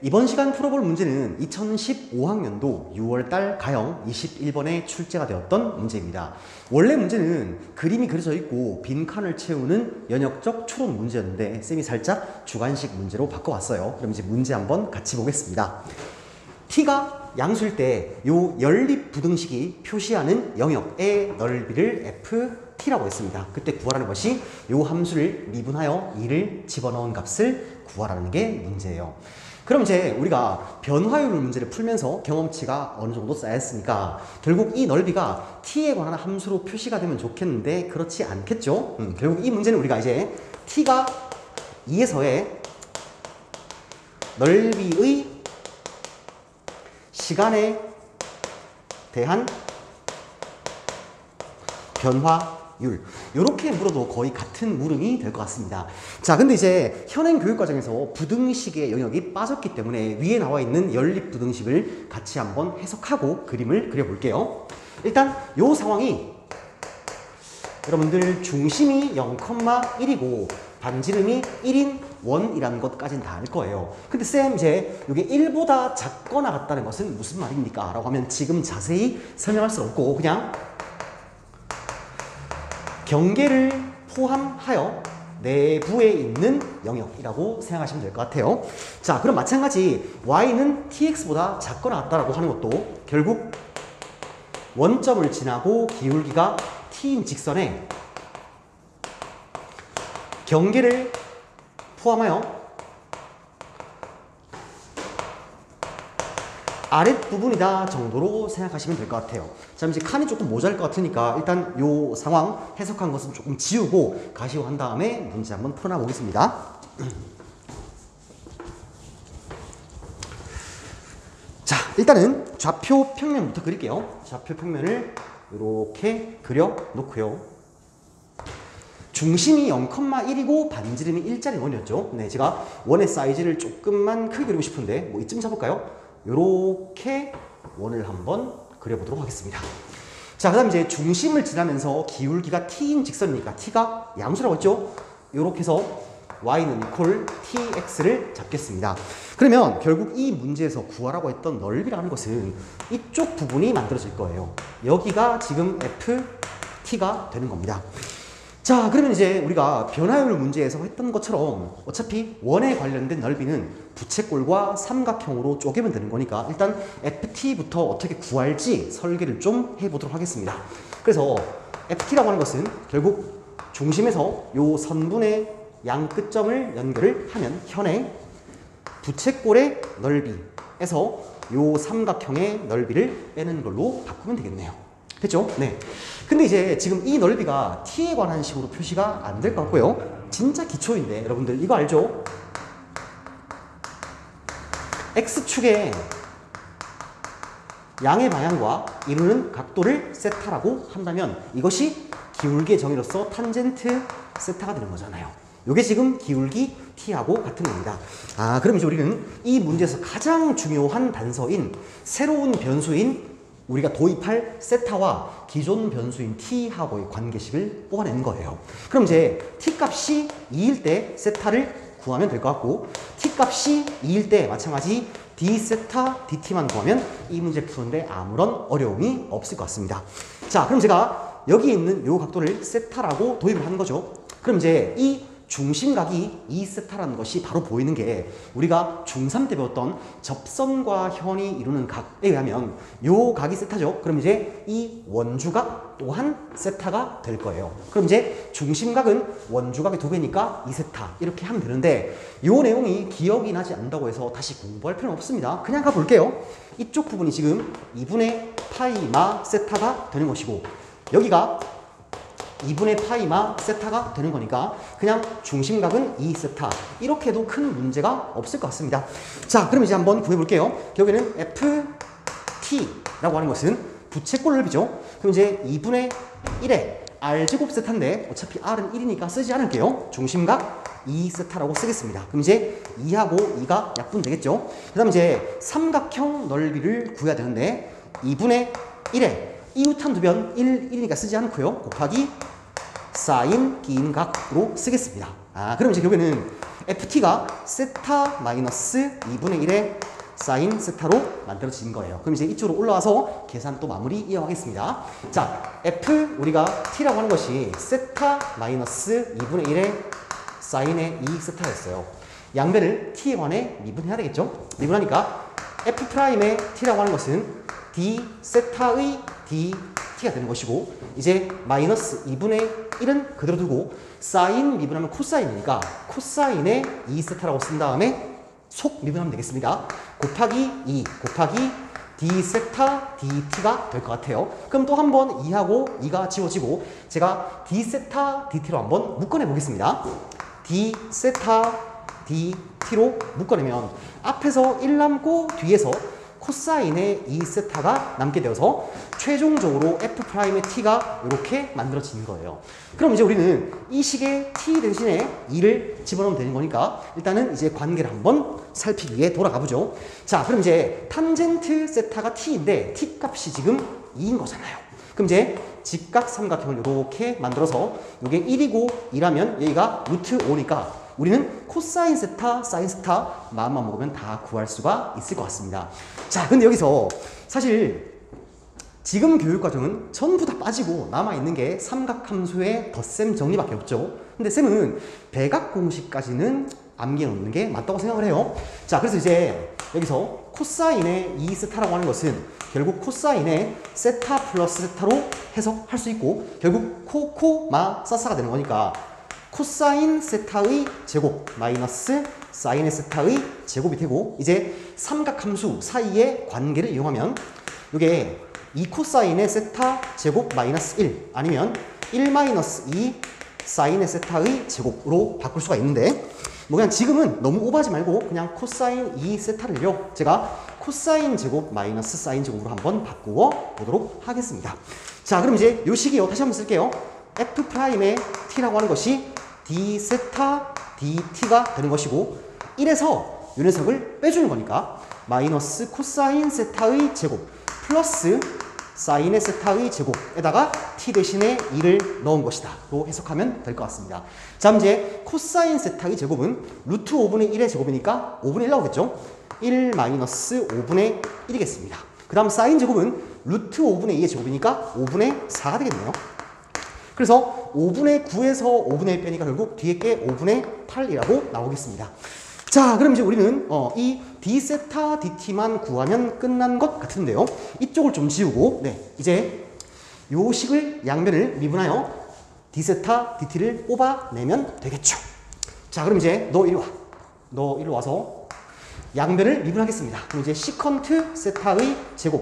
이번 시간 풀어볼 문제는 2015학년도 6월달 가형 21번에 출제가 되었던 문제입니다. 원래 문제는 그림이 그려져 있고 빈칸을 채우는 연역적 추론 문제였는데 쌤이 살짝 주관식 문제로 바꿔왔어요. 그럼 이제 문제 한번 같이 보겠습니다. t가 양수일 때 요 연립 부등식이 표시하는 영역의 넓이를 ft라고 했습니다. 그때 구하라는 것이 요 함수를 미분하여 2를 집어넣은 값을 구하라는 게 문제예요. 그럼 이제 우리가 변화율 문제를 풀면서 경험치가 어느 정도 쌓였으니까 결국 이 넓이가 t에 관한 함수로 표시가 되면 좋겠는데 그렇지 않겠죠? 결국 이 문제는 우리가 이제 t가 2에서의 넓이의 시간에 대한 변화율 이렇게 물어도 거의 같은 물음이 될 것 같습니다. 자, 근데 이제 현행 교육과정에서 부등식의 영역이 빠졌기 때문에 위에 나와 있는 연립 부등식을 같이 한번 해석하고 그림을 그려볼게요. 일단 이 상황이 여러분들 중심이 0,1이고 반지름이 1인 원이라는 것까지는 다 알 거예요. 근데 쌤 이제 이게 1보다 작거나 같다는 것은 무슨 말입니까? 라고 하면 지금 자세히 설명할 수 없고 그냥 경계를 포함하여 내부에 있는 영역이라고 생각하시면 될 것 같아요. 자, 그럼 마찬가지 y는 tx보다 작거나 같다라고 하는 것도 결국 원점을 지나고 기울기가 t인 직선에 경계를 포함하여 아랫부분이다 정도로 생각하시면 될 것 같아요. 자, 이제 칸이 조금 모자랄 것 같으니까 일단 이 상황 해석한 것은 조금 지우고 가시고 한 다음에 문제 한번 풀어나 보겠습니다. 자, 일단은 좌표 평면부터 그릴게요. 좌표 평면을 이렇게 그려 놓고요. 중심이 0,1이고 반지름이 1짜리 원이었죠. 네, 제가 원의 사이즈를 조금만 크게 그리고 싶은데 뭐 이쯤 잡을까요? 요렇게 원을 한번 그려보도록 하겠습니다. 자, 그 다음 이제 중심을 지나면서 기울기가 t인 직선이니까 t가 양수라고 했죠? 요렇게 해서 y는 equal tx를 잡겠습니다. 그러면 결국 이 문제에서 구하라고 했던 넓이라는 것은 이쪽 부분이 만들어질 거예요. 여기가 지금 ft가 되는 겁니다. 자, 그러면 이제 우리가 변화율 문제에서 했던 것처럼 어차피 원에 관련된 넓이는 부채꼴과 삼각형으로 쪼개면 되는 거니까 일단 ft부터 어떻게 구할지 설계를 좀 해보도록 하겠습니다. 그래서 ft라고 하는 것은 결국 중심에서 요 선분의 양 끝점을 연결을 하면 현행 부채꼴의 넓이에서 요 삼각형의 넓이를 빼는 걸로 바꾸면 되겠네요. 됐죠? 네. 근데 이제 지금 이 넓이가 t에 관한 식으로 표시가 안 될 것 같고요. 진짜 기초인데 여러분들 이거 알죠? x축의 양의 방향과 이루는 각도를 세타라고 한다면 이것이 기울기의 정의로서 탄젠트 세타가 되는 거잖아요. 이게 지금 기울기 t하고 같은 겁니다. 아, 그럼 이제 우리는 이 문제에서 가장 중요한 단서인 새로운 변수인 우리가 도입할 세타와 기존 변수인 t하고의 관계식을 뽑아내는 거예요. 그럼 이제 t 값이 2일 때 세타를 구하면 될 것 같고 t 값이 2일 때 마찬가지 d 세타 dt만 구하면 이 문제 푸는데 아무런 어려움이 없을 것 같습니다. 자, 그럼 제가 여기 있는 이 각도를 세타라고 도입을 하는 거죠. 그럼 이제 이 중심각이 2세타라는 것이 바로 보이는 게 우리가 중3 때 배웠던 접선과 현이 이루는 각에 의하면 요 각이 세타죠. 그럼 이제 이 원주각 또한 세타가 될 거예요. 그럼 이제 중심각은 원주각의 2배니까 2세타 이렇게 하면 되는데 요 내용이 기억이 나지 않는다고 해서 다시 공부할 필요는 없습니다. 그냥 가볼게요. 이쪽 부분이 지금 2분의 파이마 세타가 되는 것이고 여기가 2분의 파이마 세타가 되는 거니까 그냥 중심각은 2세타 이렇게 해도 큰 문제가 없을 것 같습니다. 자, 그럼 이제 한번 구해볼게요. 결국에는 ft라고 하는 것은 부채꼴 넓이죠. 그럼 이제 2분의 1에 r제곱 세타인데 어차피 r은 1이니까 쓰지 않을게요. 중심각 2세타라고 쓰겠습니다. 그럼 이제 2하고 2가 약분 되겠죠. 그 다음 이제 삼각형 넓이를 구해야 되는데 2분의 1에 이웃한 두변 1이니까 쓰지 않고요. 곱하기 사인 긴 각으로 쓰겠습니다. 아, 그럼 이제 결국에는 ft가 세타 마이너스 2분의 1의 사인 세타로 만들어진 거예요. 그럼 이제 이쪽으로 올라와서 계산 또 마무리 이어가겠습니다. 자, f 우리가 t라고 하는 것이 세타 마이너스 2분의 1의 사인의 2 세타였어요. 양변을 t에 관해 미분해야 되겠죠? 미분하니까 f'의 t라고 하는 것은 d 세타의 dt가 되는 것이고, 이제 마이너스 2분의 1은 그대로 두고 사인 미분하면 코사인이니까 코사인의 2세타라고 쓴 다음에 속 미분하면 되겠습니다. 곱하기 2 곱하기 d 세타 dt가 될 것 같아요. 그럼 또 한 번 2하고 2가 지워지고 제가 d 세타 dt로 한번 묶어내 보겠습니다. d 세타 dt로 묶어내면 앞에서 1 남고 뒤에서 코사인의 2세타가 남게 되어서 최종적으로 f'의 t가 이렇게 만들어지는 거예요. 그럼 이제 우리는 이 식의 t 대신에 2를 집어넣으면 되는 거니까 일단은 이제 관계를 한번 살피기 위해 돌아가 보죠. 자, 그럼 이제 탄젠트 세타가 t인데 t 값이 지금 2인 거잖아요. 그럼 이제 직각 삼각형을 이렇게 만들어서 이게 1이고 2라면 여기가 루트 5니까 우리는 코사인 세타, 사인 세타 마음만 먹으면 다 구할 수가 있을 것 같습니다. 자, 근데 여기서 사실 지금 교육과정은 전부 다 빠지고 남아있는 게 삼각함수의 덧셈 정리밖에 없죠. 근데 쌤은 배각 공식까지는 암기해 놓는 게 맞다고 생각을 해요. 자, 그래서 이제 여기서 코사인의 2세타라고 하는 것은 결국 코사인의 세타 플러스 세타로 해석할 수 있고 결국 코마 사사가 되는 거니까 코사인 세타의 제곱 마이너스 사인의 세타의 제곱이 되고, 이제 삼각함수 사이의 관계를 이용하면 이게 2 코사인의 세타 제곱 마이너스 1 아니면 1 마이너스 2 사인의 세타의 제곱으로 바꿀 수가 있는데, 뭐 그냥 지금은 너무 오버하지 말고 그냥 코사인 2 세타를요 제가 코사인 제곱 마이너스 사인 제곱으로 한번 바꾸어 보도록 하겠습니다. 자, 그럼 이제 요 식이요 다시 한번 쓸게요. f'의 t라고 하는 것이 d 세타 dt가 되는 것이고 1에서 요 녀석을 빼주는 거니까 마이너스 코사인 세타의 제곱 플러스 사인의 세타의 제곱에다가 t 대신에 2를 넣은 것이다 로 해석하면 될 것 같습니다. 자, 이제 코사인 세타의 제곱은 루트 5분의 1의 제곱이니까 5분의 1 나오겠죠? 1 마이너스 5분의 1이겠습니다. 그 다음 사인 제곱은 루트 5분의 2의 제곱이니까 5분의 4가 되겠네요. 그래서 5분의 9에서 5분의 1 빼니까 결국 뒤에 게 5분의 8이라고 나오겠습니다. 자, 그럼 이제 우리는 이 d 세타 dt만 구하면 끝난 것 같은데요. 이쪽을 좀 지우고 이제 요 식을 양변을 미분하여 d 세타 dt를 뽑아내면 되겠죠. 자, 그럼 이제 너 이리 와. 너 이리 와서 양변을 미분하겠습니다. 그럼 이제 시컨트 세타의 제곱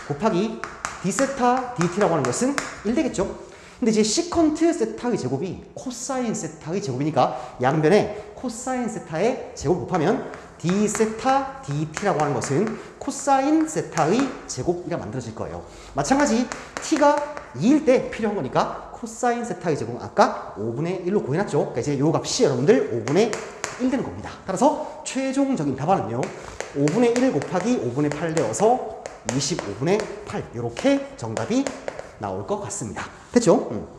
곱하기 d 세타 dt라고 하는 것은 1 되겠죠. 근데 이제 시컨트 세타의 제곱이 코사인 세타의 제곱이니까 양변에 코사인 세타의 제곱 곱하면 d 세타 dt라고 하는 것은 코사인 세타의 제곱이라 만들어질 거예요. 마찬가지 t가 2일 때 필요한 거니까 코사인 세타의 제곱은 아까 5분의 1로 구해놨죠. 그러니까 이제 요 값이 여러분들 5분의 1 되는 겁니다. 따라서 최종적인 답안은요 5분의 1 곱하기 5분의 8 되어서 25분의 8 이렇게 정답이 나올 것 같습니다. 됐죠?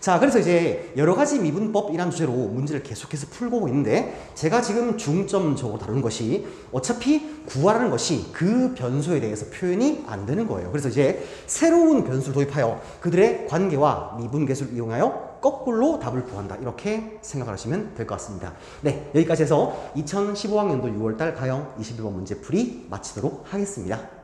자, 그래서 이제 여러 가지 미분법이라는 주제로 문제를 계속해서 풀고 있는데 제가 지금 중점적으로 다루는 것이 어차피 구하라는 것이 그 변수에 대해서 표현이 안 되는 거예요. 그래서 이제 새로운 변수를 도입하여 그들의 관계와 미분계수를 이용하여 거꾸로 답을 구한다. 이렇게 생각을 하시면 될 것 같습니다. 네, 여기까지 해서 2015학년도 6월달 가형 21번 문제풀이 마치도록 하겠습니다.